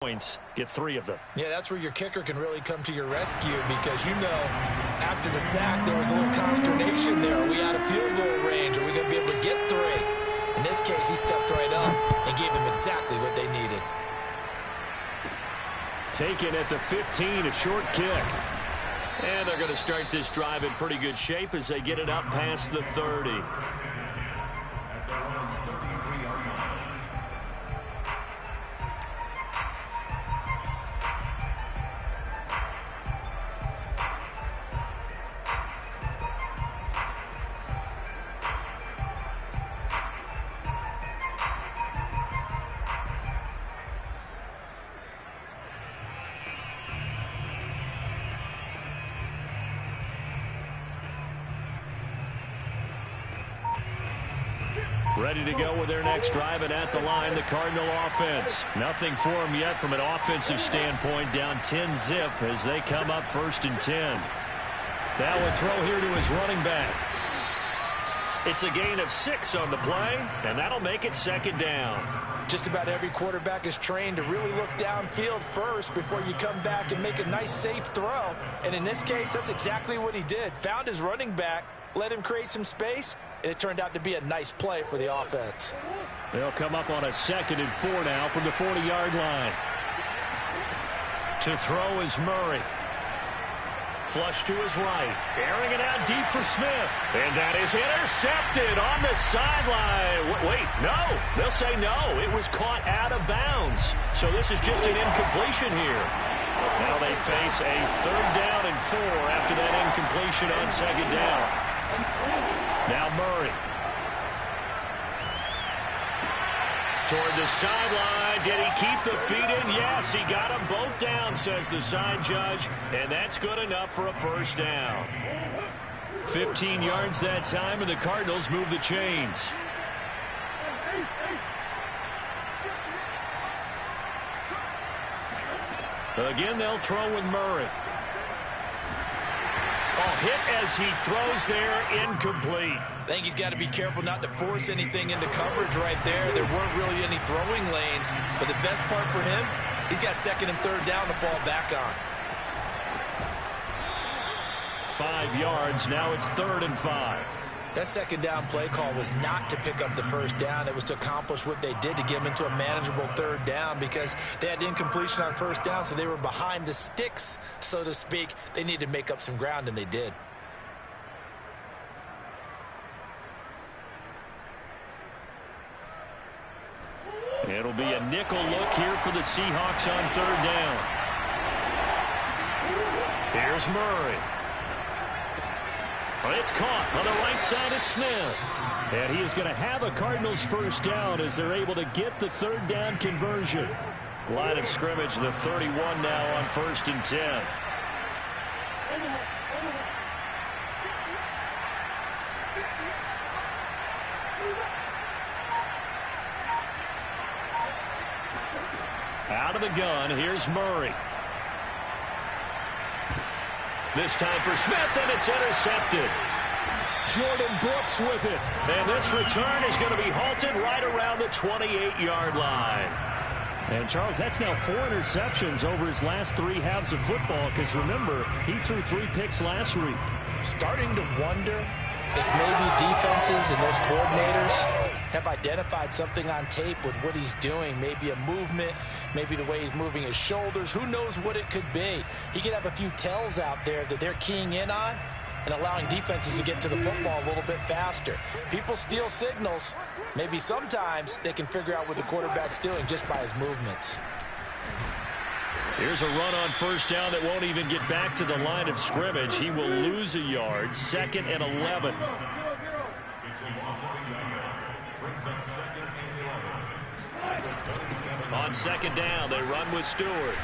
points, get 3 of them. Yeah, that's where your kicker can really come to your rescue because, you know, after the sack, there was a little consternation there. Are we out of field goal range? Are we going to be able to get 3? In this case, he stepped right up and gave them exactly what they needed. Taken at the 15, a short kick. And they're going to start this drive in pretty good shape as they get it up past the 30. Ready to go with their next drive, and at the line, the Cardinal offense. Nothing for them yet from an offensive standpoint, down 10-zip as they come up 1st and 10. Now a throw here to his running back. It's a gain of 6 on the play, and that'll make it 2nd down. Just about every quarterback is trained to really look downfield first before you come back and make a nice, safe throw. And in this case, that's exactly what he did. Found his running back, let him create some space, and it turned out to be a nice play for the offense. They'll come up on a 2nd and 4 now from the 40-yard line. To throw is Murray. Flush to his right. Airing it out deep for Smith. And that is intercepted on the sideline. Wait, no. They'll say no. It was caught out of bounds. So this is just an incompletion here. Now they face a 3rd down and 4 after that incompletion on 2nd down. Now Murray. Toward the sideline. Did he keep the feet in? Yes, he got them both down, says the side judge. And that's good enough for a 1st down. 15 yards that time, and the Cardinals move the chains. Again, they'll throw with Murray. Hit as he throws there, incomplete. I think he's got to be careful not to force anything into coverage right there. There weren't really any throwing lanes, but the best part for him, he's got 2nd and 3rd down to fall back on. 5 yards, now it's 3rd and 5. That 2nd down play call was not to pick up the 1st down. It was to accomplish what they did to get them into a manageable 3rd down because they had incompletion on 1st down, so they were behind the sticks, so to speak. They needed to make up some ground, and they did. It'll be a nickel look here for the Seahawks on 3rd down. Here's Murray. It's caught on the right side at Smith. And he is going to have a Cardinals 1st down as they're able to get the 3rd down conversion. Line of scrimmage, the 31 now on 1st and 10. Out of the gun, here's Murray. This time for Smith, and it's intercepted. Jordan Brooks with it. And this return is going to be halted right around the 28-yard line. And, Charles, that's now 4 interceptions over his last 3 halves of football because, remember, he threw 3 picks last week. Starting to wonder if maybe defenses and those coordinators have identified something on tape with what he's doing. Maybe a movement, maybe the way he's moving his shoulders. Who knows what it could be? He could have a few tells out there that they're keying in on and allowing defenses to get to the football a little bit faster. People steal signals. Maybe sometimes they can figure out what the quarterback's doing just by his movements. Here's a run on 1st down that won't even get back to the line of scrimmage. He will lose a yard. 2nd and 11. On 2nd down, they run with Stewart.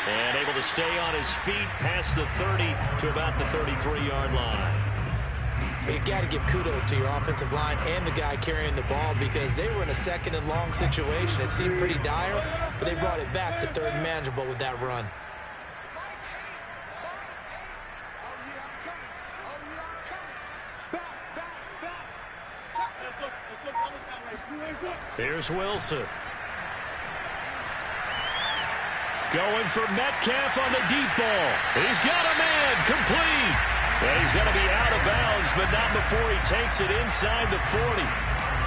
And able to stay on his feet past the 30 to about the 33-yard line. But you got to give kudos to your offensive line and the guy carrying the ball because they were in a 2nd and long situation. It seemed pretty dire, but they brought it back to 3rd and manageable with that run. Here's Wilson. Going for Metcalf on the deep ball. He's got a man, complete. And he's going to be out of bounds, but not before he takes it inside the 40.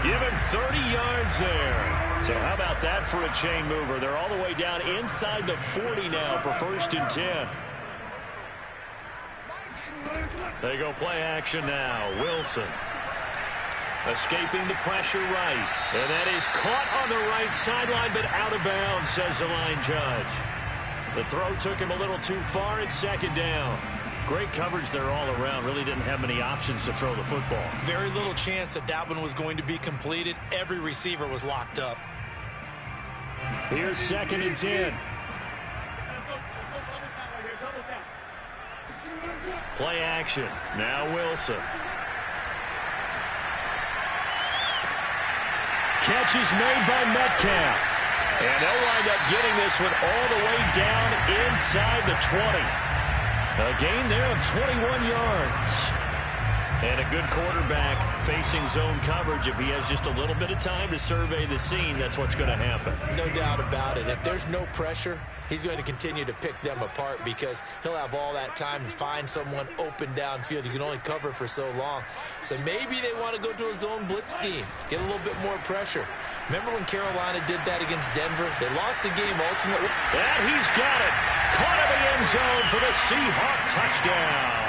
Give him 30 yards there. So how about that for a chain mover? They're all the way down inside the 40 now for 1st and 10. They go play action now. Wilson escaping the pressure right. And that is caught on the right sideline, but out of bounds, says the line judge. The throw took him a little too far. It's 2nd down. Great coverage there all around. Really didn't have many options to throw the football. Very little chance that that one was going to be completed. Every receiver was locked up. Here's 2nd and 10. Play action. Now Wilson. Catch is made by Metcalf. And they'll wind up getting this one all the way down inside the 20. A gain there of 21 yards. And a good quarterback facing zone coverage. If he has just a little bit of time to survey the scene, that's what's going to happen. No doubt about it. If there's no pressure, he's going to continue to pick them apart because he'll have all that time to find someone open downfield. You can only cover for so long. So maybe they want to go to a zone blitz scheme, get a little bit more pressure. Remember when Carolina did that against Denver? They lost the game ultimately. And he's got it. Caught in the end zone for the Seahawk touchdown.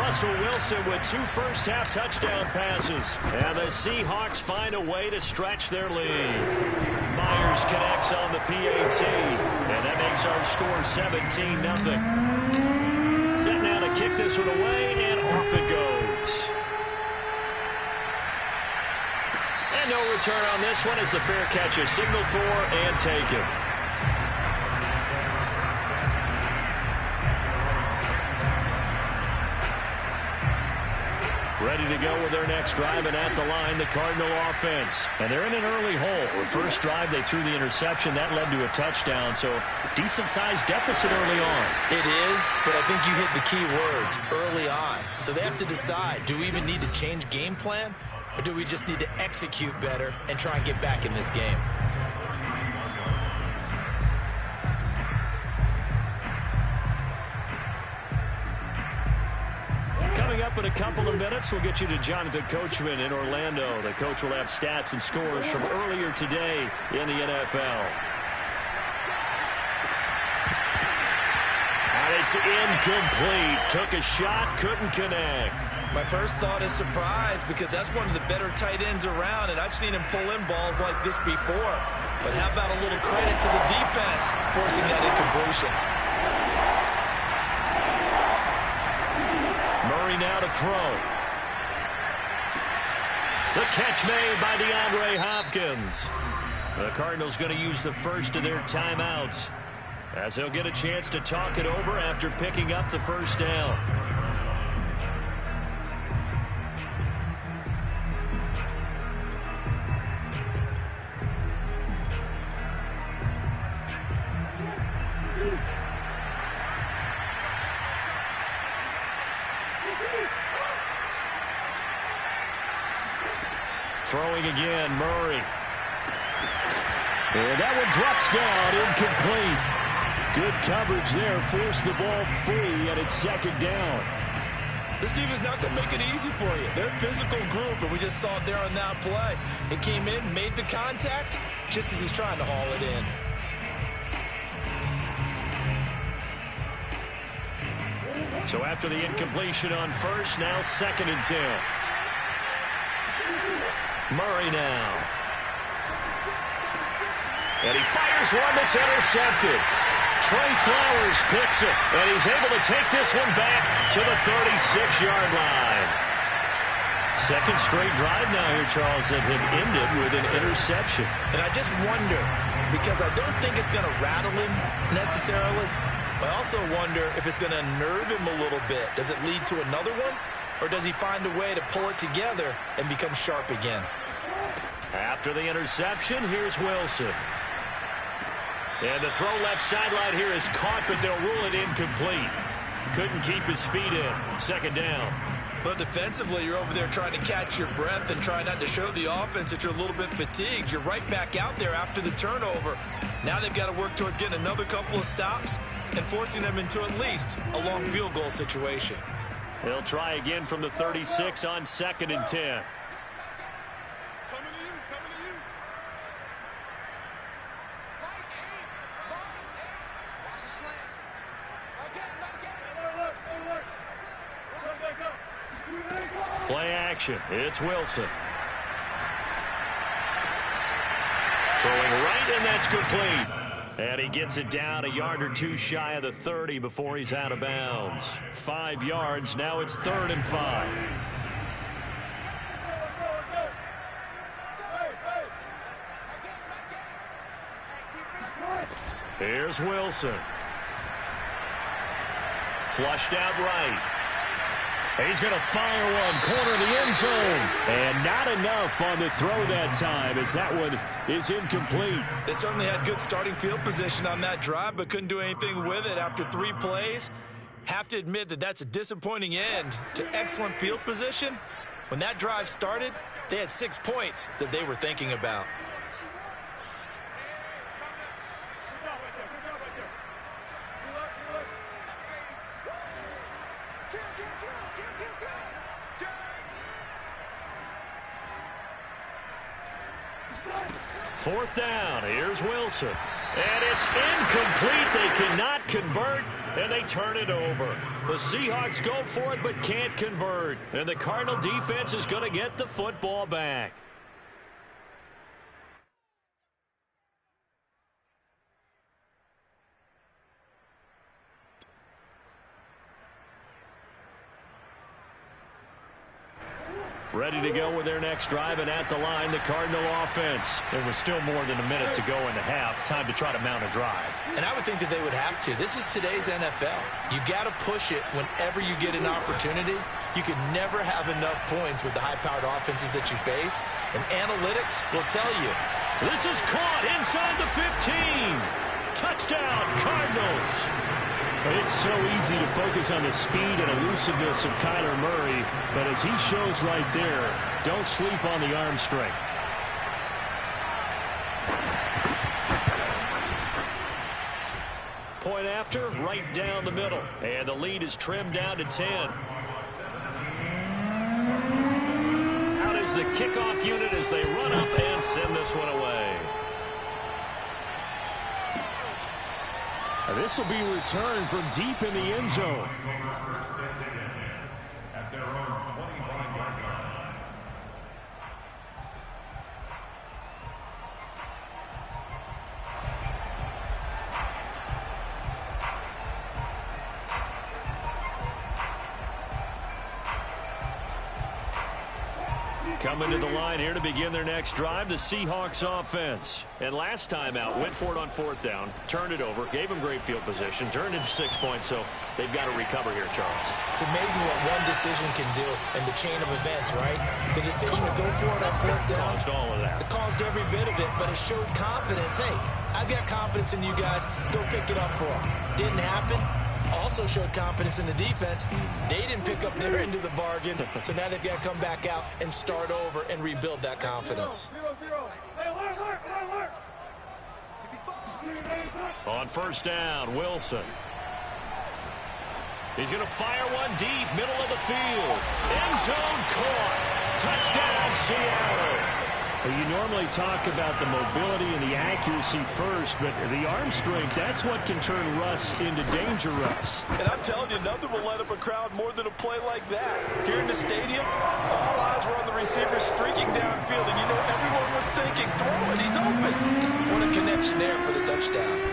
Russell Wilson with 2 first-half touchdown passes. And the Seahawks find a way to stretch their lead. Myers connects on the PAT. And that makes our score 17-0. Set now to kick this one away, and off it goes. And no return on this one as the fair catch is signaled for and taken. Ready to go with their next drive, and at the line, the Cardinal offense. And they're in an early hole. The first drive, they threw the interception. That led to a touchdown, so decent-sized deficit early on. It is, but I think you hit the key words, early on. So they have to decide, do we even need to change game plan, or do we just need to execute better and try and get back in this game? Coming up in a couple of minutes, we'll get you to Jonathan Coachman in Orlando. The coach will have stats and scores from earlier today in the NFL. And it's incomplete. Took a shot, couldn't connect. My first thought is surprise because that's one of the better tight ends around, and I've seen him pull in balls like this before. But how about a little credit to the defense forcing that incompletion? Murray now to throw. The catch made by DeAndre Hopkins. The Cardinals going to use the first of their timeouts as they'll get a chance to talk it over after picking up the first down. Throwing again, Murray. And that one drops down, incomplete. Good coverage there, forced the ball free, and it's 2nd down. This team is not going to make it easy for you. They're a physical group, and we just saw it there on that play. It came in, made the contact, just as he's trying to haul it in. So after the incompletion on first, now 2nd and 10. Murray now. And he fires one that's intercepted. Trey Flowers picks it, and he's able to take this one back to the 36-yard line. Second straight drive now here, Charles, that have ended with an interception. And I just wonder, because I don't think it's going to rattle him necessarily, but I also wonder if it's going to unnerve him a little bit. Does it lead to another one? Or does he find a way to pull it together and become sharp again? After the interception, here's Wilson. And the throw left sideline here is caught, but they'll rule it incomplete. Couldn't keep his feet in. 2nd down. But defensively, you're over there trying to catch your breath and try not to show the offense that you're a little bit fatigued. You're right back out there after the turnover. Now they've got to work towards getting another couple of stops and forcing them into at least a long field goal situation. They'll try again from the 36 on 2nd and 10. Play action. It's Wilson. Throwing right, and that's complete. And he gets it down a yard or two shy of the 30 before he's out of bounds. 5 yards. Now it's 3rd and 5. Here's Wilson. Flushed out right. He's going to fire one, corner of the end zone. And not enough on the throw that time, as that one is incomplete. They certainly had good starting field position on that drive, but couldn't do anything with it after 3 plays. Have to admit that that's a disappointing end to excellent field position. When that drive started, they had 6 points that they were thinking about. Fourth down. Here's Wilson. And it's incomplete. They cannot convert, and they turn it over. The Seahawks go for it but can't convert. And the Cardinal defense is going to get the football back. Ready to go with their next drive, and at the line, the Cardinal offense. There was still more than a minute to go in the half. Time to try to mount a drive. And I would think that they would have to. This is today's NFL. You got to push it whenever you get an opportunity. You can never have enough points with the high-powered offenses that you face. And analytics will tell you. This is caught inside the 15. Touchdown, Cardinals. It's so easy to focus on the speed and elusiveness of Kyler Murray, but as he shows right there, don't sleep on the arm strength. Point after, right down the middle, and the lead is trimmed down to 10. Out is the kickoff unit as they run up and send this one away. This will be returned from deep in the end zone. At their own 25-yard line. Coming to the line here to begin their next drive, the Seahawks offense. And last time out, went for it on 4th down, turned it over, gave them great field position, turned into 6 points, so they've got to recover here, Charles. It's amazing what one decision can do in the chain of events, right? The decision to go for it on 4th down. Caused all of that. It caused every bit of it, but it showed confidence. Hey, I've got confidence in you guys. Go pick it up for them. Didn't happen. Also showed confidence in the defense. They didn't pick up their end of the bargain, so now they've got to come back out and start over and rebuild that confidence. On 1st down, Wilson. He's going to fire one deep, middle of the field. End zone caught. Touchdown, Seattle. You normally talk about the mobility and the accuracy first, but the arm strength, that's what can turn Russ into danger Russ. And I'm telling you, nothing will light up a crowd more than a play like that. Here in the stadium, all eyes were on the receiver streaking downfield, and you know everyone was thinking, throw it, he's open. What a connection there for the touchdown.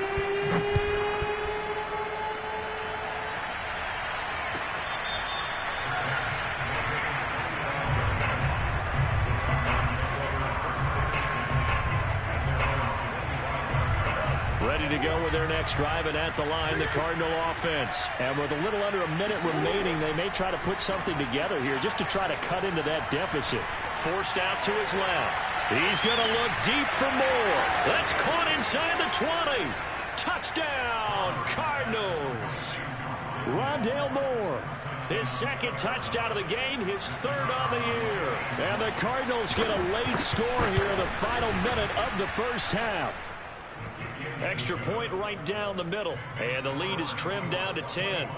Ready to go with their next drive, and at the line, the Cardinal offense. And with a little under a minute remaining, they may try to put something together here just to try to cut into that deficit. Forced out to his left. He's going to look deep for more. That's caught inside the 20. Touchdown, Cardinals. Rondale Moore, his 2nd touchdown of the game, his 3rd on the year. And the Cardinals get a late score here in the final minute of the first half. Extra point right down the middle. And the lead is trimmed down to 10.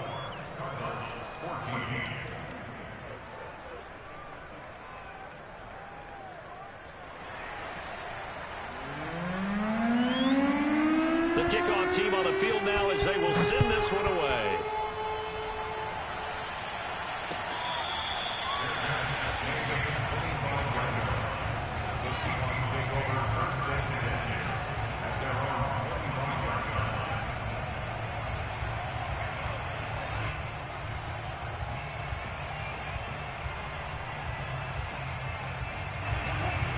The kickoff team on the field now as they will send this one away.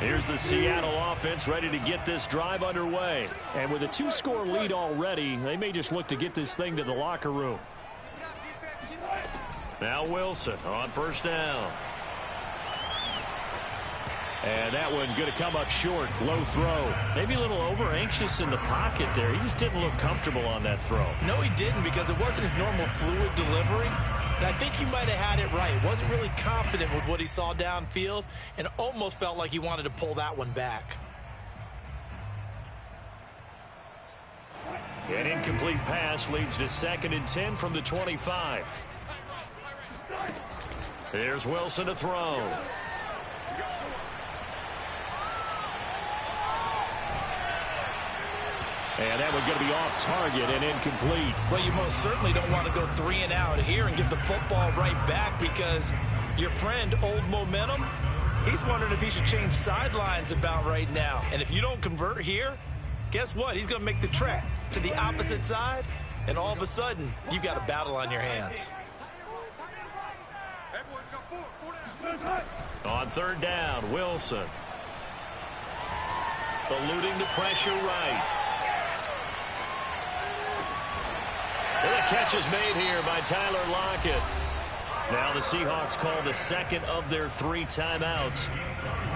Here's the Seattle offense ready to get this drive underway. And with a 2-score lead already, they may just look to get this thing to the locker room. Now Wilson on first down. And that one going to come up short. Low throw. Maybe a little over-anxious in the pocket there. He just didn't look comfortable on that throw. No, he didn't, because it wasn't his normal fluid delivery. And I think he might have had it right. Wasn't really confident with what he saw downfield and almost felt like he wanted to pull that one back. An incomplete pass leads to 2nd and 10 from the 25. Here's Wilson to throw. And that one going to be off target and incomplete. Well, you most certainly don't want to go 3 and out here and give the football right back, because your friend, Old Momentum, he's wondering if he should change sidelines about right now. And if you don't convert here, guess what? He's going to make the trek to the opposite side, and all of a sudden, you've got a battle on your hands. On 3rd down, Wilson. Eluding the pressure right. And the catch is made here by Tyler Lockett. Now the Seahawks call the 2nd of their 3 timeouts,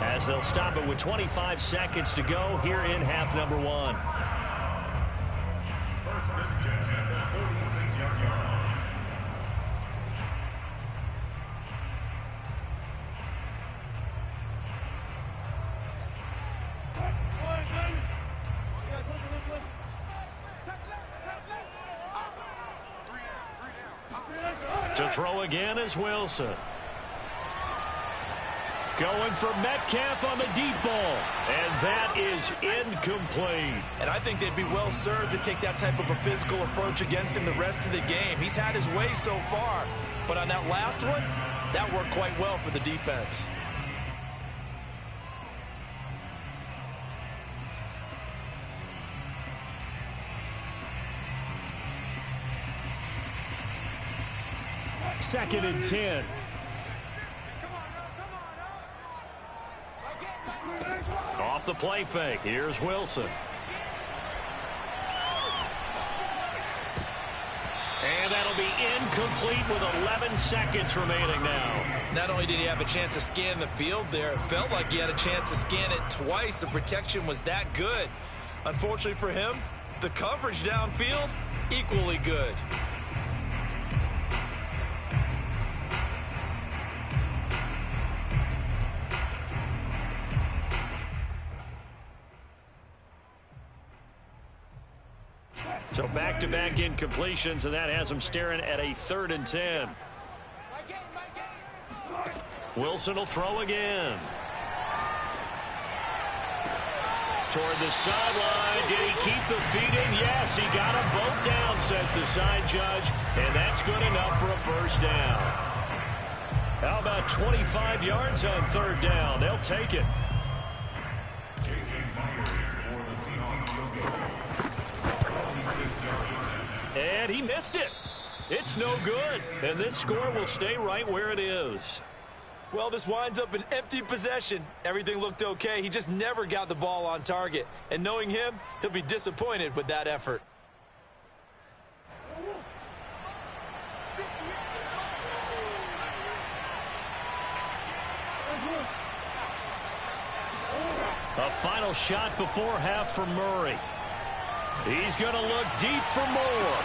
as they'll stop it with 25 seconds to go here in half number 1. 1st and 10 at the 46-yard line. To throw again is Wilson. Going for Metcalf on the deep ball. And that is incomplete. And I think they'd be well served to take that type of a physical approach against him the rest of the game. He's had his way so far. But on that last one, that worked quite well for the defense. Second and 10. Off the play fake. Here's Wilson. And that'll be incomplete with 11 seconds remaining now. Not only did he have a chance to scan the field there, it felt like he had a chance to scan it twice. The protection was that good. Unfortunately for him, the coverage downfield, equally good. So back-to-back incompletions, and that has him staring at a 3rd and 10. Wilson will throw again. Toward the sideline. Did he keep the feet in? Yes, he got them both down, says the side judge, and that's good enough for a 1st down. How about 25 yards on 3rd down? They'll take it. And he missed it. It's no good. And this score will stay right where it is. Well, this winds up an empty possession. Everything looked okay. He just never got the ball on target. And knowing him, he'll be disappointed with that effort. A final shot before half for Murray. He's going to look deep for more.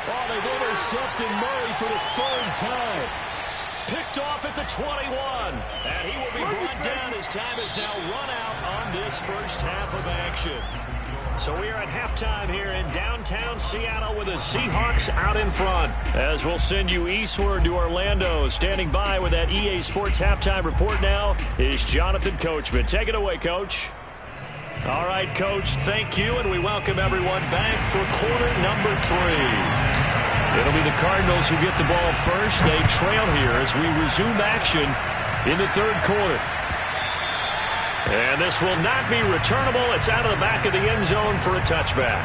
Oh, they've intercepted Murray for the 3rd time. Picked off at the 21. And he will be brought down as time is now run out on this first half of action. So we are at halftime here in downtown Seattle with the Seahawks out in front. As we'll send you eastward to Orlando. Standing by with that EA Sports halftime report now is Jonathan Coachman. Take it away, Coach. All right, Coach, thank you, and we welcome everyone back for quarter number 3. It'll be the Cardinals who get the ball first. They trail here as we resume action in the third quarter. And this will not be returnable. It's out of the back of the end zone for a touchback.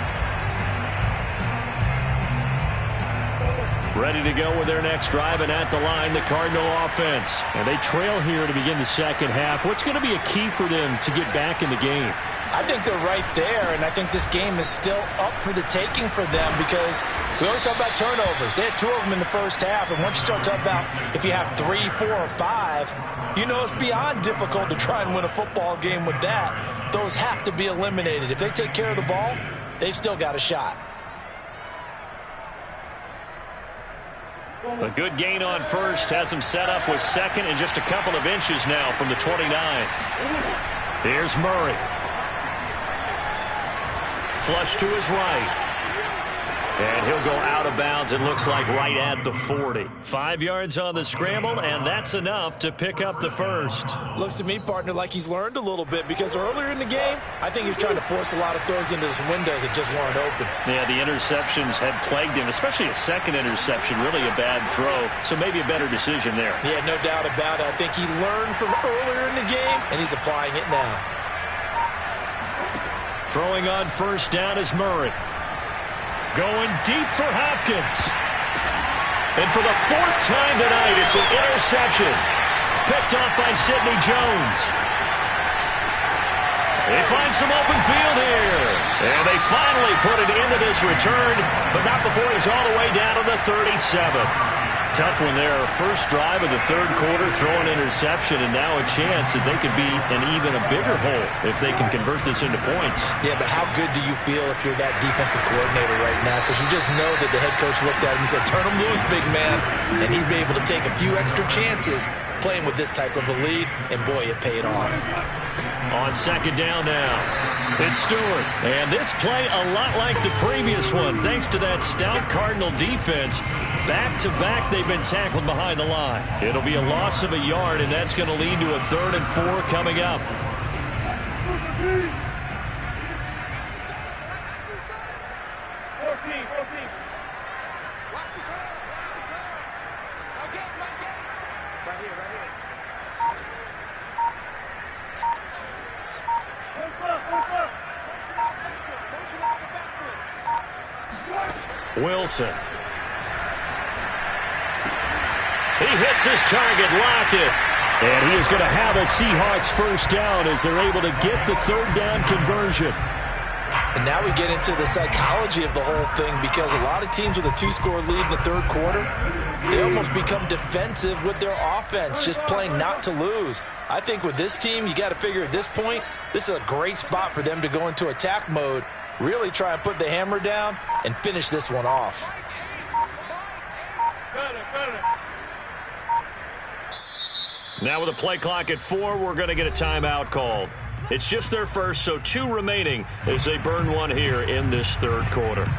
Ready to go with their next drive, and at the line, the Cardinal offense. And they trail here to begin the second half. What's going to be a key for them to get back in the game? I think they're right there, and I think this game is still up for the taking for them because we always talk about turnovers. They had 2 of them in the first half, and once you start talking about if you have 3, 4, or 5, you know it's beyond difficult to try and win a football game with that. Those have to be eliminated. If they take care of the ball, they've still got a shot. A good gain on first has him set up with second and just a couple of inches now from the 29. Here's Murray. Flush to his right. And he'll go out of bounds, it looks like right at the 40. 5 yards on the scramble, and that's enough to pick up the first. Looks to me, partner, like he's learned a little bit because earlier in the game, I think he was trying to force a lot of throws into his windows that just weren't open. Yeah, the interceptions had plagued him, especially a second interception, really a bad throw. So maybe a better decision there. Yeah, no doubt about it. I think he learned from earlier in the game, and he's applying it now. Throwing on first down is Murray. Going deep for Hopkins. And for the 4th time tonight, it's an interception. Picked off by Sidney Jones. They find some open field here. And they finally put it into this return, but not before he's all the way down to the 37. Tough one there. First drive of the third quarter, throw an interception, and now a chance that they could be in even a bigger hole if they can convert this into points. Yeah, but how good do you feel if you're that defensive coordinator right now? Because you just know that the head coach looked at him and said, turn him loose, big man. And he'd be able to take a few extra chances playing with this type of a lead, and boy, it paid off. On second down now, it's Stewart. And this play a lot like the previous one, thanks to that stout Cardinal defense. Back-to-back, they've been tackled behind the line. It'll be a loss of a yard, and that's going to lead to a 3rd and 4 coming up. Wilson. He hits his target, Lockett. And he is going to have a Seahawks first down as they're able to get the 3rd down conversion. And now we get into the psychology of the whole thing because a lot of teams with a 2-score lead in the third quarter, they almost become defensive with their offense, just playing not to lose. I think with this team, you got to figure at this point, this is a great spot for them to go into attack mode, really try and put the hammer down and finish this one off. Now with a play clock at 4, we're going to get a timeout called. It's just their first, so 2 remaining as they burn one here in this third quarter.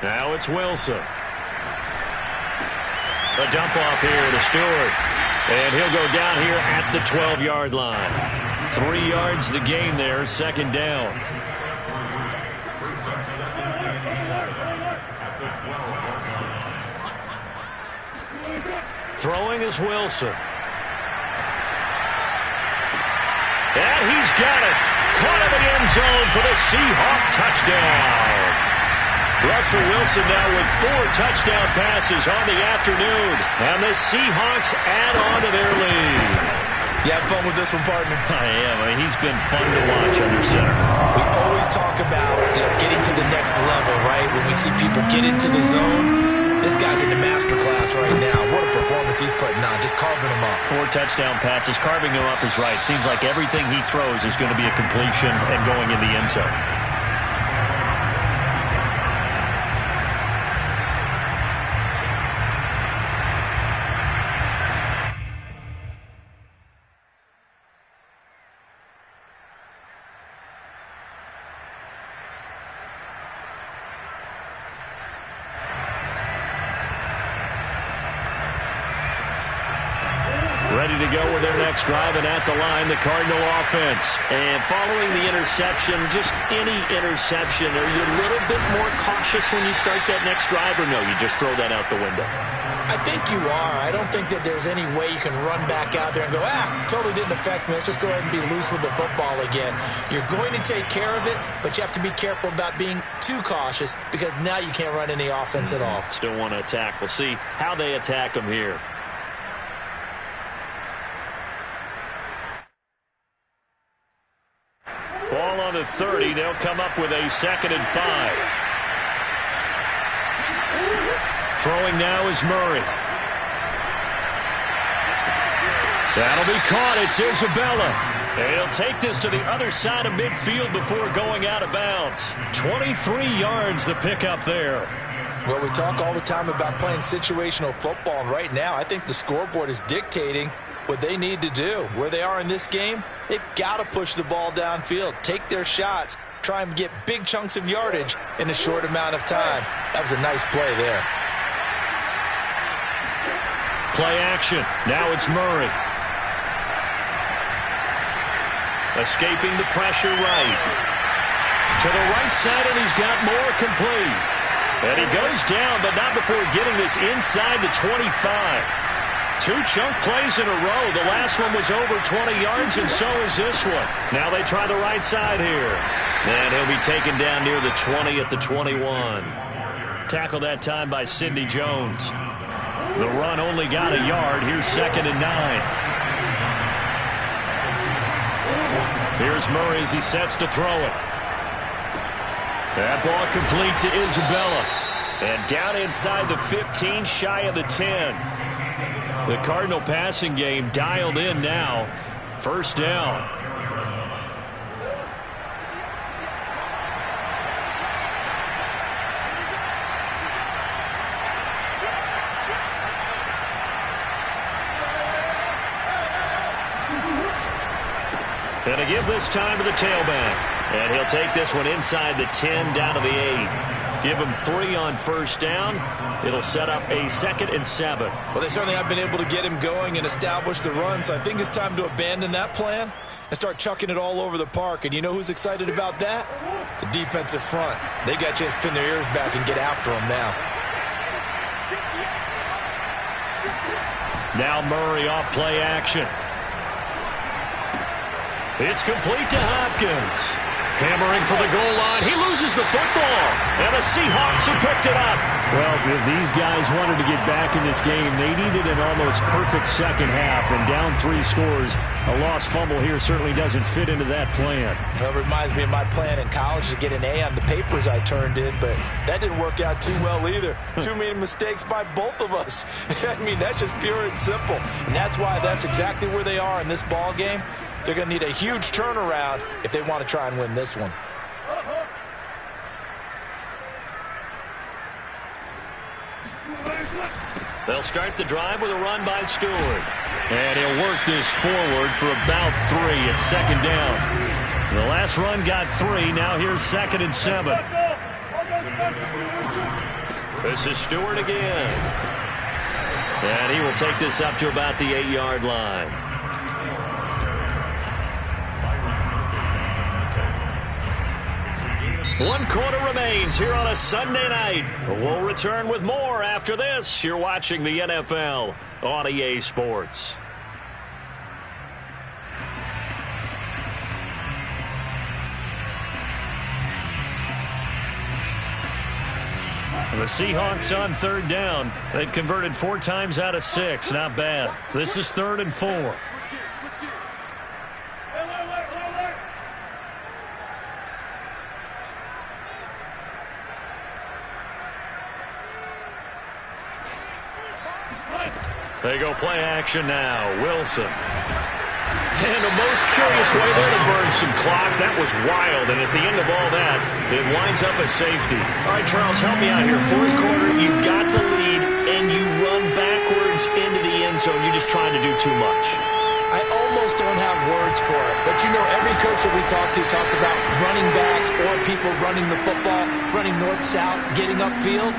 Now it's Wilson. A dump off here to Stewart. And he'll go down here at the 12-yard line. 3 yards the gain there, second down. Throwing is Wilson. And he's got it. Caught in the end zone for the Seahawk touchdown. Russell Wilson now with 4 touchdown passes on the afternoon. And the Seahawks add on to their lead. You have fun with this one, partner? I am. He's been fun to watch under center. We always talk about getting to the next level, right? When we see people get into the zone, this guy's in the master class right now. What a performance he's putting on, just carving them up. 4 touchdown passes. Carving him up is right. Seems like everything he throws is going to be a completion and going in the end zone. Ready to go with their next drive, and at the line, the Cardinal offense. And following the interception, just any interception, are you a little bit more cautious when you start that next drive, or no, you just throw that out the window? I think you are. I don't think that there's any way you can run back out there and go, totally didn't affect me. Let's just go ahead and be loose with the football again. You're going to take care of it, but you have to be careful about being too cautious because now you can't run any offense at all. Still want to attack. We'll see how they attack them here. Ball on the 30. They'll come up with a 2nd and 5. Throwing now is Murray. That'll be caught. It's Isabella. He'll take this to the other side of midfield before going out of bounds. 23 yards the pickup there. Well, we talk all the time about playing situational football, and right now I think the scoreboard is dictating what they need to do. Where they are in this game, they've got to push the ball downfield, take their shots, try and get big chunks of yardage in a short amount of time. That was a nice play there. Play action. Now it's Murray. Escaping the pressure right. To the right side, and he's got more complete. And he goes down, but not before getting this inside the 25. 2 chunk plays in a row. The last one was over 20 yards, and so is this one. Now they try the right side here. And he'll be taken down near the 20 at the 21. Tackled that time by Sidney Jones. The run only got a yard. Here's 2nd and 9. Here's Murray as he sets to throw it. That ball complete to Isabella. And down inside the 15, shy of the 10. The Cardinal passing game dialed in now. 1st down. And to give this time to the tailback. And he'll take this one inside the 10 down to the 8. Give him 3 on 1st down. It'll set up a 2nd and 7. Well, they certainly have been able to get him going and establish the run, so I think it's time to abandon that plan and start chucking it all over the park. And you know who's excited about that? The defensive front. They got a chance to pin their ears back and get after him now. Now Murray off play action. It's complete to Hopkins. Hammering for the goal line. He loses the football. And the Seahawks have picked it up. Well, if these guys wanted to get back in this game, they needed an almost perfect second half. And down 3 scores, a lost fumble here certainly doesn't fit into that plan. Well, it reminds me of my plan in college to get an A on the papers I turned in, but that didn't work out too well either. Too many mistakes by both of us. I mean, that's just pure and simple. And that's why that's exactly where they are in this ball game. They're going to need a huge turnaround if they want to try and win this one. They'll start the drive with a run by Stewart. And he'll work this forward for about 3 at 2nd down. The last run got 3. Now here's 2nd and 7. This is Stewart again. And he will take this up to about the 8-yard line. One quarter remains here on a Sunday night. We'll return with more after this. You're watching the NFL on EA Sports. The Seahawks on 3rd down. They've converted 4 times out of 6. Not bad. This is 3rd and 4. They go play action now. Wilson. And the most curious way there to burn some clock. That was wild. And at the end of all that, it winds up a safety. All right, Charles, help me out here. Fourth quarter, you've got the lead, and you run backwards into the end zone. You're just trying to do too much. I almost don't have words for it. But, you know, every coach that we talk to talks about running backs or people running the football, running north-south, getting upfield.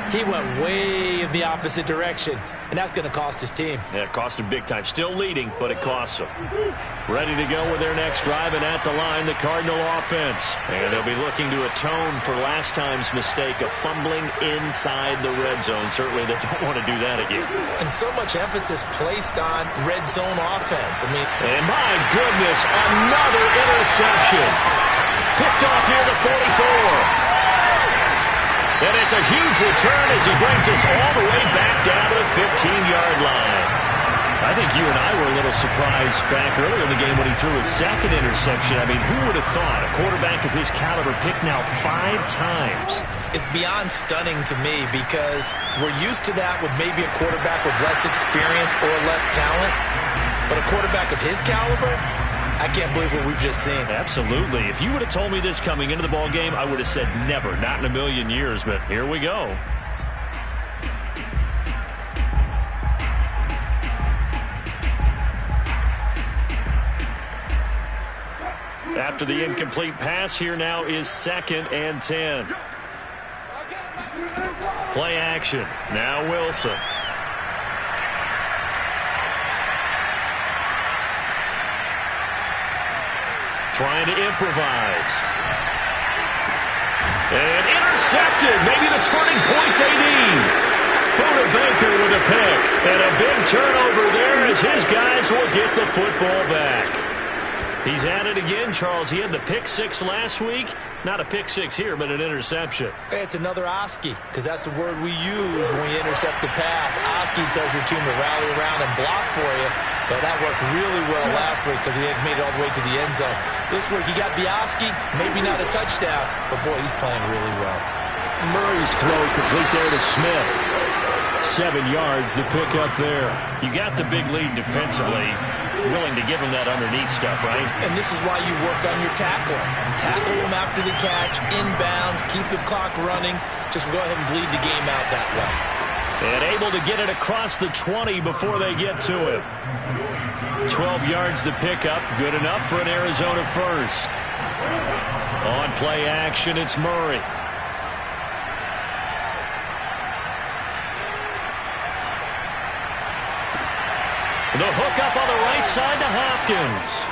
He went way in the opposite direction, and that's going to cost his team. Yeah, it cost him big time. Still leading, but it costs him. Ready to go with their next drive, and at the line, the Cardinal offense. And they'll be looking to atone for last time's mistake of fumbling inside the red zone. Certainly they don't want to do that again. And so much emphasis placed on red zone offense. I mean, and my goodness, another interception. Picked off near the 44. And it's a huge return as he brings us all the way back down to the 15-yard line. I think you and I were a little surprised back earlier in the game when he threw his second interception. I mean, who would have thought a quarterback of his caliber picked now 5 times? It's beyond stunning to me because we're used to that with maybe a quarterback with less experience or less talent. But a quarterback of his caliber, I can't believe what we've just seen. Absolutely. If you would have told me this coming into the ball game, I would have said never, not in a million years. But here we go. After the incomplete pass, here now is 2nd and 10. Play action. Now Wilson. Trying to improvise. And intercepted. Maybe the turning point they need. Buda Baker with a pick. And a big turnover there as his guys will get the football back. He's at it again, Charles. He had the pick 6 last week. Not a pick 6 here, but an interception. It's another Oski, because that's the word we use when we intercept the pass. Oski tells your team to rally around and block for you. But that worked really well last week because he had made it all the way to the end zone. This week he got Oski, maybe not a touchdown, but boy, he's playing really well. Murray's throw complete there to Smith. 7 yards, the pick up there. You got the big lead defensively. Willing to give him that underneath stuff, right? And this is why you work on your tackling. Tackle him after the catch, inbounds, keep the clock running. Just go ahead and bleed the game out that way. And able to get it across the 20 before they get to it. 12 yards the pickup. Good enough for an Arizona first. On play action, it's Murray. The hook up on the right side to Hopkins.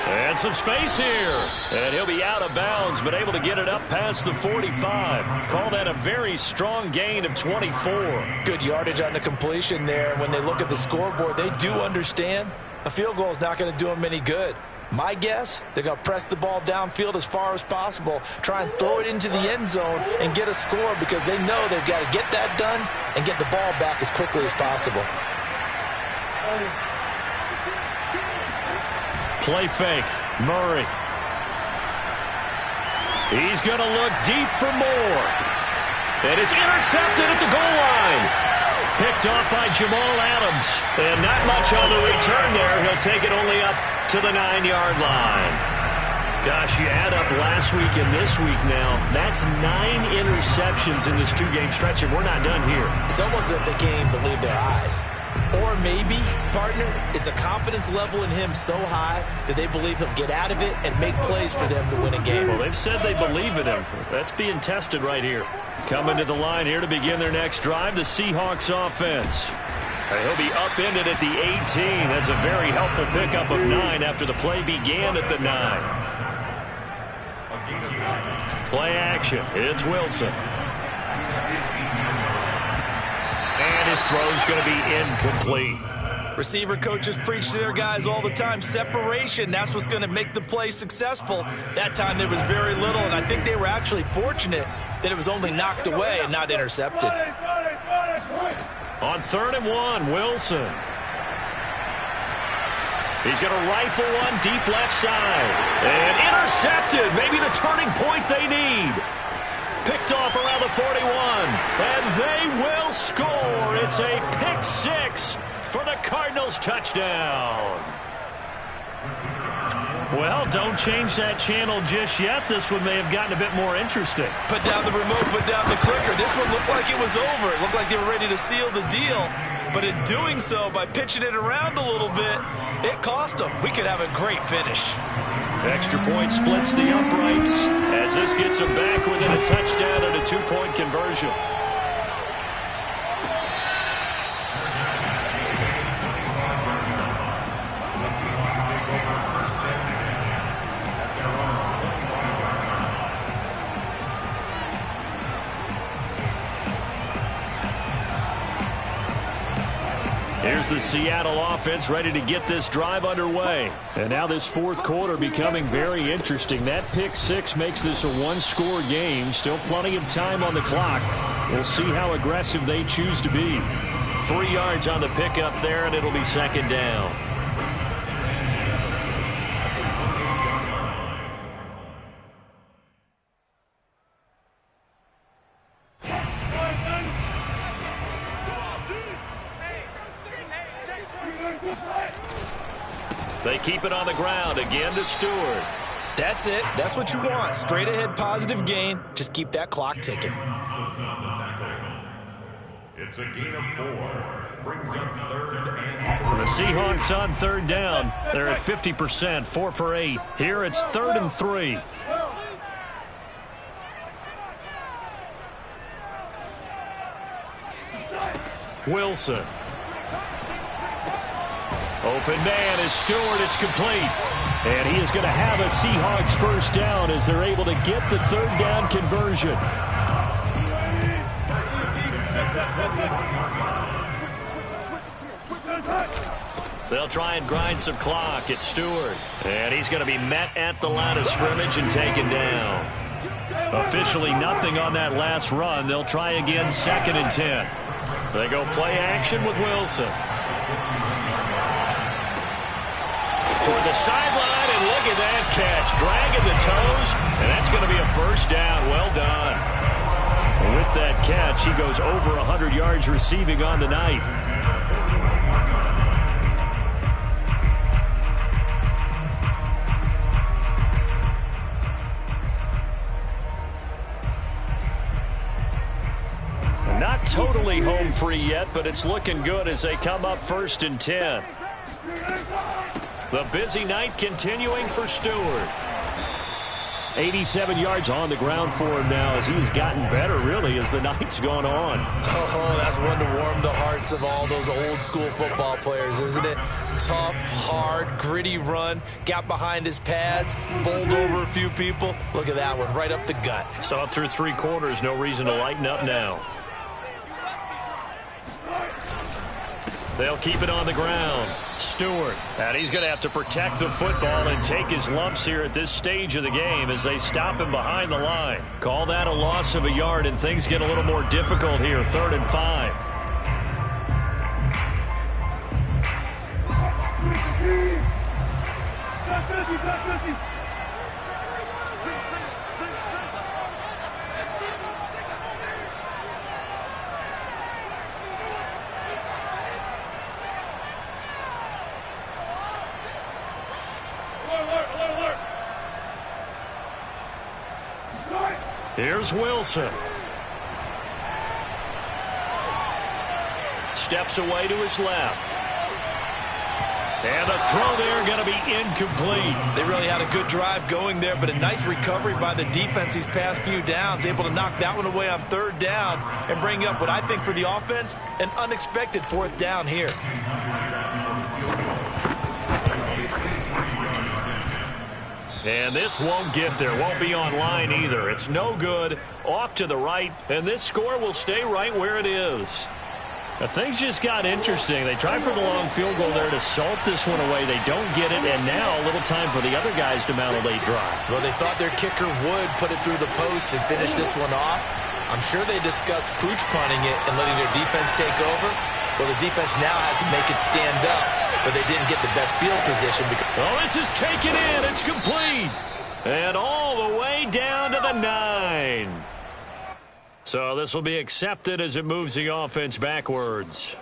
And some space here. And he'll be out of bounds, but able to get it up past the 45. Call that a very strong gain of 24. Good yardage on the completion there. When they look at the scoreboard, they do understand a field goal is not going to do them any good. My guess, they're going to press the ball downfield as far as possible, try and throw it into the end zone and get a score because they know they've got to get that done and get the ball back as quickly as possible. Play fake. Murray. He's going to look deep for more. And it's intercepted at the goal line. Picked off by Jamal Adams. And not much on the return there. He'll take it only up to the 9-yard line. Gosh, you add up last week and this week now. That's 9 interceptions in this 2-game stretch, and we're not done here. It's almost as if they can't even believe their eyes. Or maybe, partner, is the confidence level in him so high that they believe he'll get out of it and make plays for them to win a game. Well, they've said they believe in him. That's being tested right here. Coming to the line here to begin their next drive, the Seahawks offense. He'll be upended at the 18. That's a very helpful pickup of 9 after the play began at the 9. Play action. It's Wilson. And his throw's going to be incomplete. Receiver coaches preach to their guys all the time. Separation, that's what's going to make the play successful. That time there was very little, and I think they were actually fortunate that it was only knocked away and not intercepted. On 3rd and 1, Wilson. He's going to rifle one deep left side. And intercepted. Maybe the turning point they need. Picked off around the 41. And they will score. It's a pick six for the Cardinals touchdown. Well, don't change that channel just yet. This one may have gotten a bit more interesting. Put down the remote, put down the clicker. This one looked like it was over. It looked like they were ready to seal the deal. But in doing so, by pitching it around a little bit, it cost them. We could have a great finish. Extra point splits the uprights as this gets them back within a touchdown and a two-point conversion. Here's the Seattle offense ready to get this drive underway. And now this fourth quarter becoming very interesting. That pick six makes this a one-score game. Still plenty of time on the clock. We'll see how aggressive they choose to be. 3 yards on the pickup there, and it'll be second down. They keep it on the ground again to Stewart. That's it. That's what you want. Straight ahead positive gain. Just keep that clock ticking. It's a gain of 4. Brings up third and The Seahawks on third down. They're at 50%, 4 for 8. Here it's 3rd and 3. Wilson. Open man is Stewart. It's complete. And he is going to have a Seahawks first down as they're able to get the third down conversion. They'll try and grind some clock at Stewart. And he's going to be met at the line of scrimmage and taken down. Officially nothing on that last run. They'll try again 2nd and 10. They go play action with Wilson. Toward the sideline, and look at that catch. Dragging the toes, and that's going to be a first down. Well done. And with that catch, he goes over 100 yards receiving on the night. Not totally home free yet, but it's looking good as they come up 1st and 10. The busy night continuing for Stewart. 87 yards on the ground for him now as he's gotten better, really, as the night's gone on. Oh, that's one to warm the hearts of all those old school football players, isn't it? Tough, hard, gritty run. Got behind his pads, bowled over a few people. Look at that one, right up the gut. Saw it through 3 quarters. No reason to lighten up now. They'll keep it on the ground. Stewart. And he's going to have to protect the football and take his lumps here at this stage of the game as they stop him behind the line. Call that a loss of a yard, and things get a little more difficult here. 3rd and 5. Here's Wilson. Steps away to his left. And the throw there going to be incomplete. They really had a good drive going there, but a nice recovery by the defense these past few downs. Able to knock that one away on 3rd down and bring up what I think for the offense, an unexpected 4th down here. And this won't get there. Won't be online either. It's no good. Off to the right. And this score will stay right where it is. Now, things just got interesting. They tried for the long field goal there to salt this one away. They don't get it. And now a little time for the other guys to mount a late drive. Well, they thought their kicker would put it through the post and finish this one off. I'm sure they discussed pooch punting it and letting their defense take over. Well, the defense now has to make it stand up, but they didn't get the best field position. Oh, this is taken in. It's complete. And all the way down to the 9. So this will be accepted as it moves the offense backwards.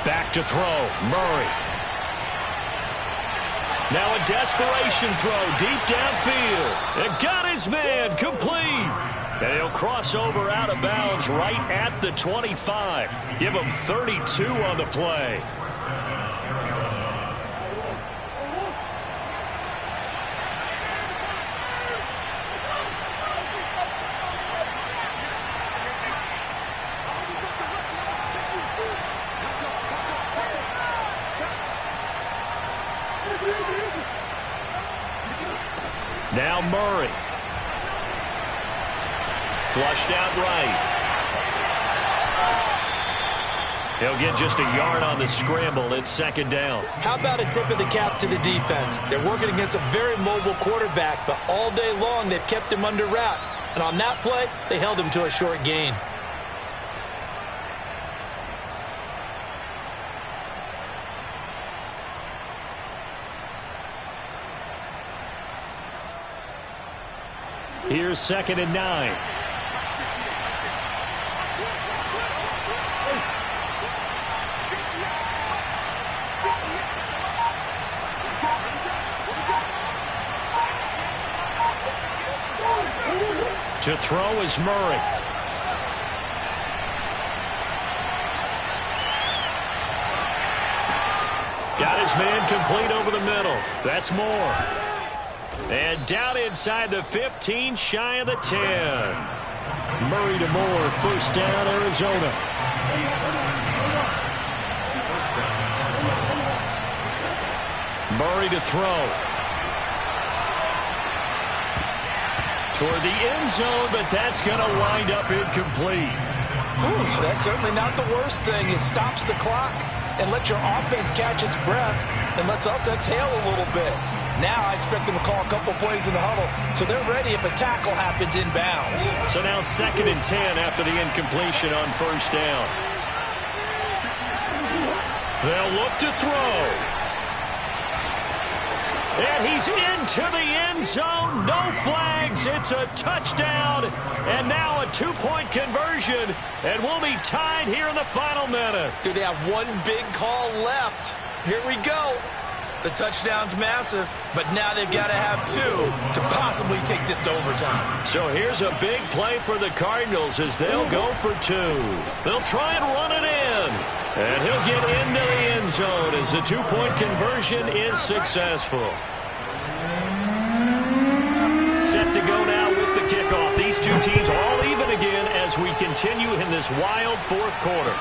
Back to throw, Murray. Now a desperation throw deep downfield. It got his man complete. And he'll cross over out of bounds right at the 25. Give him 32 on the play. Now Murray. Flushed out right. He'll get just a yard on the scramble. It's second down. How about a tip of the cap to the defense? They're working against a very mobile quarterback, but all day long they've kept him under wraps. And on that play, they held him to a short gain. Here's 2nd and 9. To throw is Murray. Got his man complete over the middle. That's Moore. And down inside the 15, shy of the 10. Murray to Moore, first down, Arizona. Murray to throw. Toward the end zone, but that's going to wind up incomplete. Ooh, that's certainly not the worst thing. It stops the clock and lets your offense catch its breath and lets us exhale a little bit. Now I expect them to call a couple plays in the huddle, so they're ready if a tackle happens inbounds. So now 2nd and 10 after the incompletion on first down. They'll look to throw. And he's into the end zone. No flags. It's a touchdown. And now a two-point conversion. And we'll be tied here in the final minute. Do they have one big call left? Here we go. The touchdown's massive, but now they've got to have two to possibly take this to overtime. So here's a big play for the Cardinals as they'll go for two. They'll try and run it in. And he'll get into the end zone as the two-point conversion is successful. Set to go now with the kickoff. These two teams all even again as we continue in this wild fourth quarter.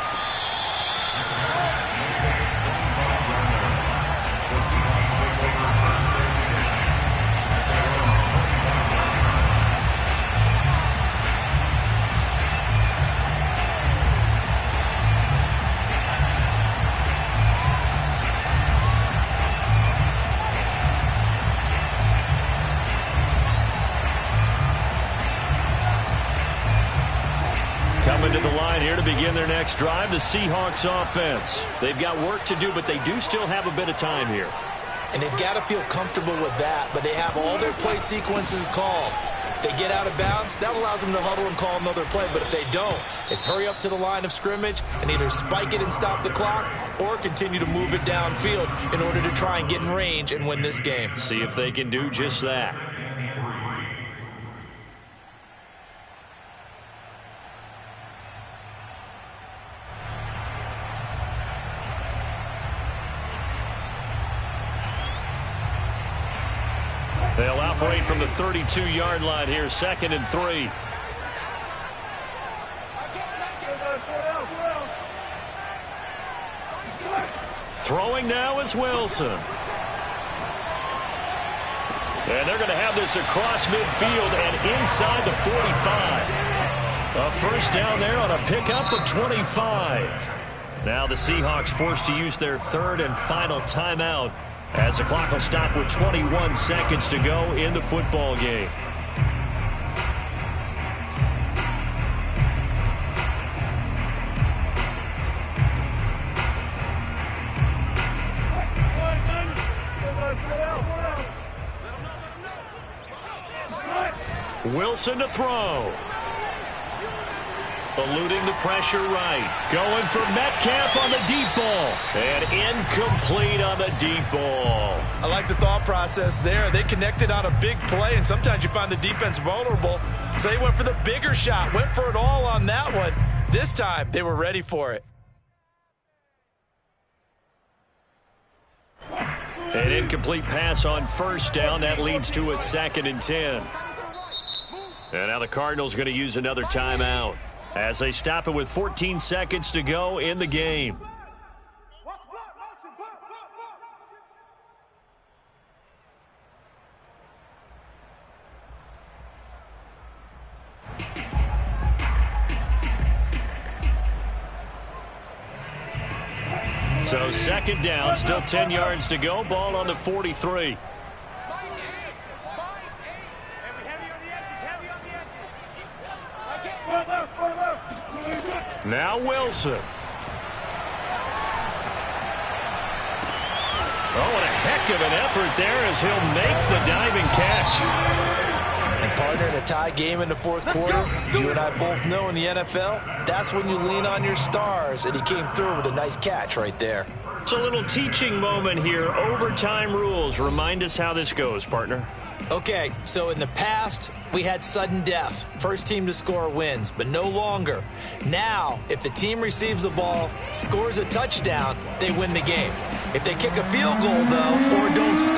Coming to the line here to begin their next drive, the Seahawks offense. They've got work to do, but they do still have a bit of time here. And they've got to feel comfortable with that, but they have all their play sequences called. If they get out of bounds, that allows them to huddle and call another play, but if they don't, it's hurry up to the line of scrimmage and either spike it and stop the clock or continue to move it downfield in order to try and get in range and win this game. See if they can do just that. They'll operate from the 32-yard line here, 2nd and 3. Throwing now is Wilson. And they're going to have this across midfield and inside the 45. A first down there on a pickup of 25. Now the Seahawks forced to use their third and final timeout as the clock will stop with 21 seconds to go in the football game. Wilson to throw. Eluding the pressure right. Going for Metcalf on the deep ball. And incomplete on the deep ball. I like the thought process there. They connected on a big play, and sometimes you find the defense vulnerable. So they went for the bigger shot, went for it all on that one. This time, they were ready for it. An incomplete pass on first down. That leads to a 2nd and 10. And now the Cardinals going to use another timeout as they stop it with 14 seconds to go in the game. So 2nd down, still 10 yards to go. Ball on the 43. Now Wilson. Oh, and a heck of an effort there as he'll make the diving catch. And partner, in a tie game in the fourth quarter, you and I both know in the NFL, that's when you lean on your stars, and he came through with a nice catch right there. It's a little teaching moment here. Overtime rules. Remind us how this goes, partner. Okay, so in the past, we had sudden death. First team to score wins, but no longer. Now, if the team receives the ball, scores a touchdown, they win the game. If they kick a field goal, though, or don't score,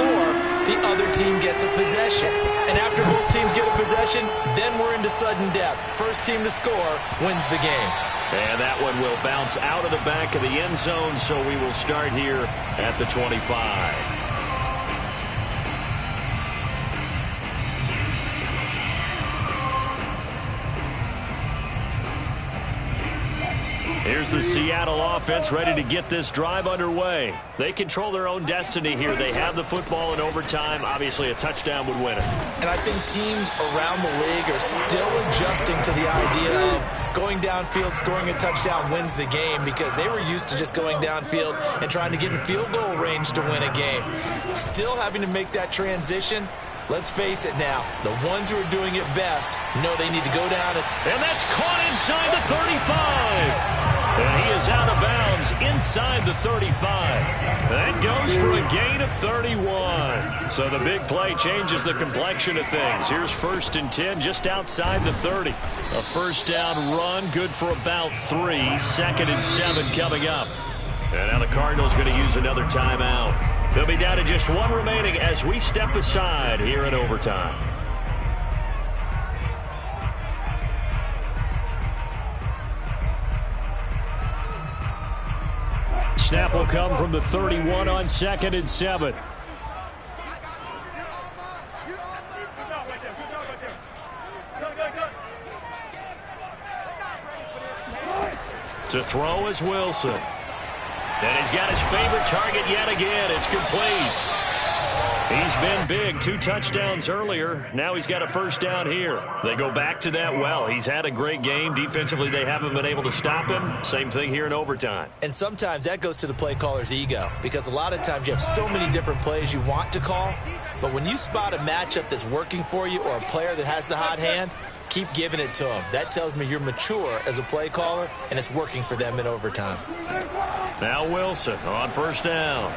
the other team gets a possession. And after both teams get a possession, then we're into sudden death. First team to score wins the game. And that one will bounce out of the back of the end zone, so we will start here at the 25. Here's the Seattle offense ready to get this drive underway. They control their own destiny here. They have the football in overtime. Obviously, a touchdown would win it. And I think teams around the league are still adjusting to the idea of going downfield, scoring a touchdown wins the game, because they were used to just going downfield and trying to get in field goal range to win a game. Still having to make that transition. Let's face it now, the ones who are doing it best know they need to go down. And that's caught inside the 35. And he is out of bounds inside the 35. That goes for a gain of 31. So the big play changes the complexion of things. Here's 1st and 10 just outside the 30. A first down run, good for about 3. 2nd and 7 coming up. And now the Cardinals going to use another timeout. They'll be down to just one remaining as we step aside here in overtime. Snap will come from the 31 on 2nd and 7. To throw is Wilson. And he's got his favorite target yet again. It's complete. He's been big. 2 touchdowns earlier. Now he's got a first down here. They go back to that well. He's had a great game. Defensively, they haven't been able to stop him. Same thing here in overtime. And sometimes that goes to the play caller's ego, because a lot of times you have so many different plays you want to call. But when you spot a matchup that's working for you or a player that has the hot hand, keep giving it to him. That tells me you're mature as a play caller, and it's working for them in overtime. Now Wilson on first down.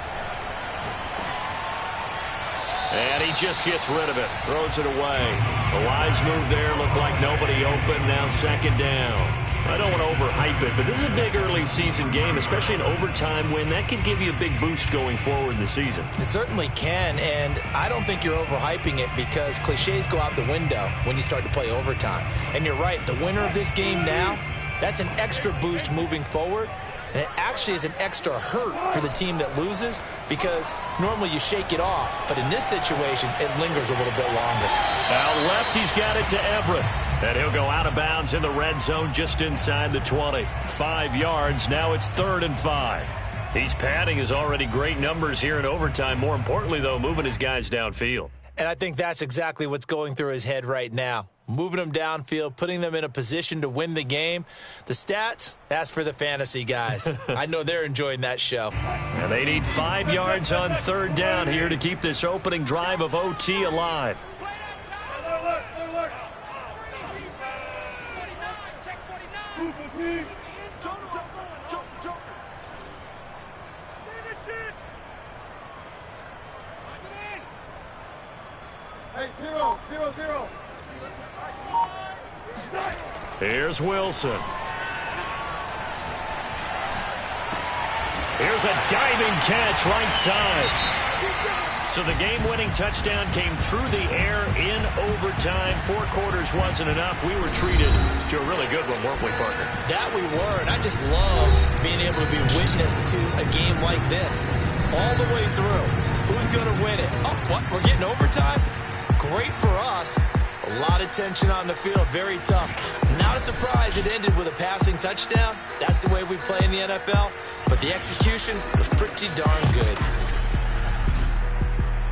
And he just gets rid of it. Throws it away. A wise move there. Looked like nobody open. Now 2nd down. I don't want to overhype it, but this is a big early season game, especially an overtime win. That could give you a big boost going forward in the season. It certainly can, and I don't think you're overhyping it, because cliches go out the window when you start to play overtime. And you're right, the winner of this game now, that's an extra boost moving forward. And it actually is an extra hurt for the team that loses, because normally you shake it off. But in this situation, it lingers a little bit longer. Out left, he's got it to Everett. And he'll go out of bounds in the red zone just inside the 20. 5 yards. Now it's 3rd and 5. He's padding his already great numbers here in overtime. More importantly, though, moving his guys downfield. And I think that's exactly what's going through his head right now. Moving them downfield, putting them in a position to win the game. The stats, that's for the fantasy guys. I know they're enjoying that show. And they need 5 yards on 3rd down here to keep this opening drive of OT alive. Hey, 0-0-0. Here's Wilson. Here's a diving catch right side. So the game-winning touchdown came through the air in overtime. 4 quarters wasn't enough. We were treated to a really good one, weren't we, partner? That we were, and I just love being able to be witness to a game like this all the way through. Who's going to win it? Oh, what? We're getting overtime? Great for us. A lot of tension on the field. Very tough. Not a surprise it ended with a passing touchdown. That's the way we play in the NFL. But the execution was pretty darn good.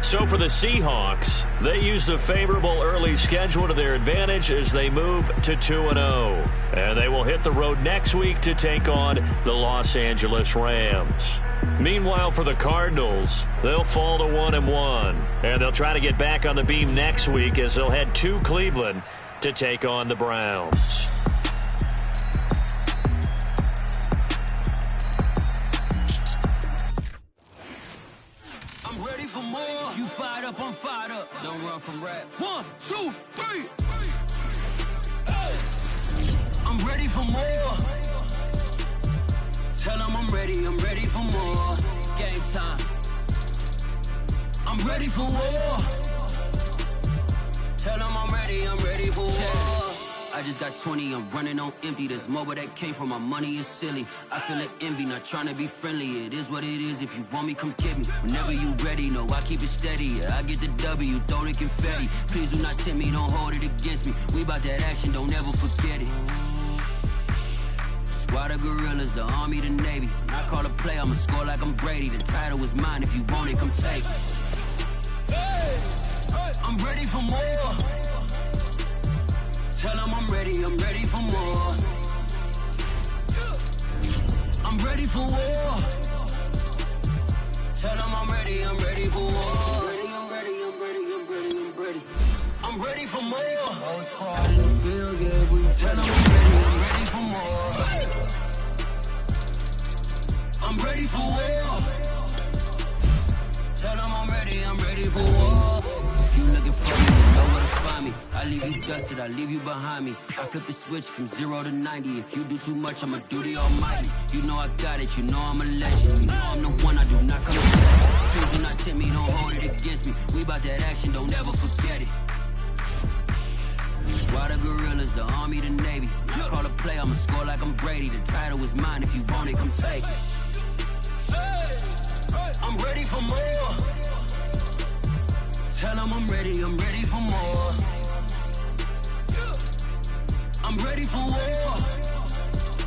So for the Seahawks, they used a favorable early schedule to their advantage as they move to 2-0. And they will hit the road next week to take on the Los Angeles Rams. Meanwhile, for the Cardinals, they'll fall to 1-1. And they'll try to get back on the beam next week as they'll head to Cleveland to take on the Browns. I'm ready for more. You fired up, I'm fired up. Don't run from rap. 1, 2, 3. Hey. I'm ready for more. Tell them I'm ready for more. Game time. I'm ready for war. Tell them I'm ready for war. I just got 20, I'm running on empty. This mobile that came from my money is silly. I feel like envy, not trying to be friendly. It is what it is, if you want me, come get me. Whenever you ready, no, I keep it steady. Yeah, I get the W, throw the confetti. Please do not tempt me, don't hold it against me. We about that action, don't ever forget it. Squad of gorillas, the army, the navy. When I call a play, I'ma score like I'm Brady. The title is mine, if you want it, come take it. Hey, I'm ready for more. Tell them I'm ready for more. I'm ready for war. Tell them I'm ready for war. I'm ready. I'm ready for more. Whole squad in the field, yeah, we tell them I'm ready for more. I'm ready for war. Tell them I'm ready for war. If you looking for me, you know where to find me. I leave you dusted, I leave you behind me. I flip the switch from 0 to 90. If you do too much, I'ma do the almighty. You know I got it, you know I'm a legend. You know I'm the one, I do not come to second. Please do not tempt me, don't hold it against me. We about that action, don't ever forget it. Squad of gorillas, the army, the navy. When I call a play, I'ma score like I'm Brady. The title is mine, if you want it, come take it. I'm ready for more. Tell them I'm ready for more. I'm ready for war.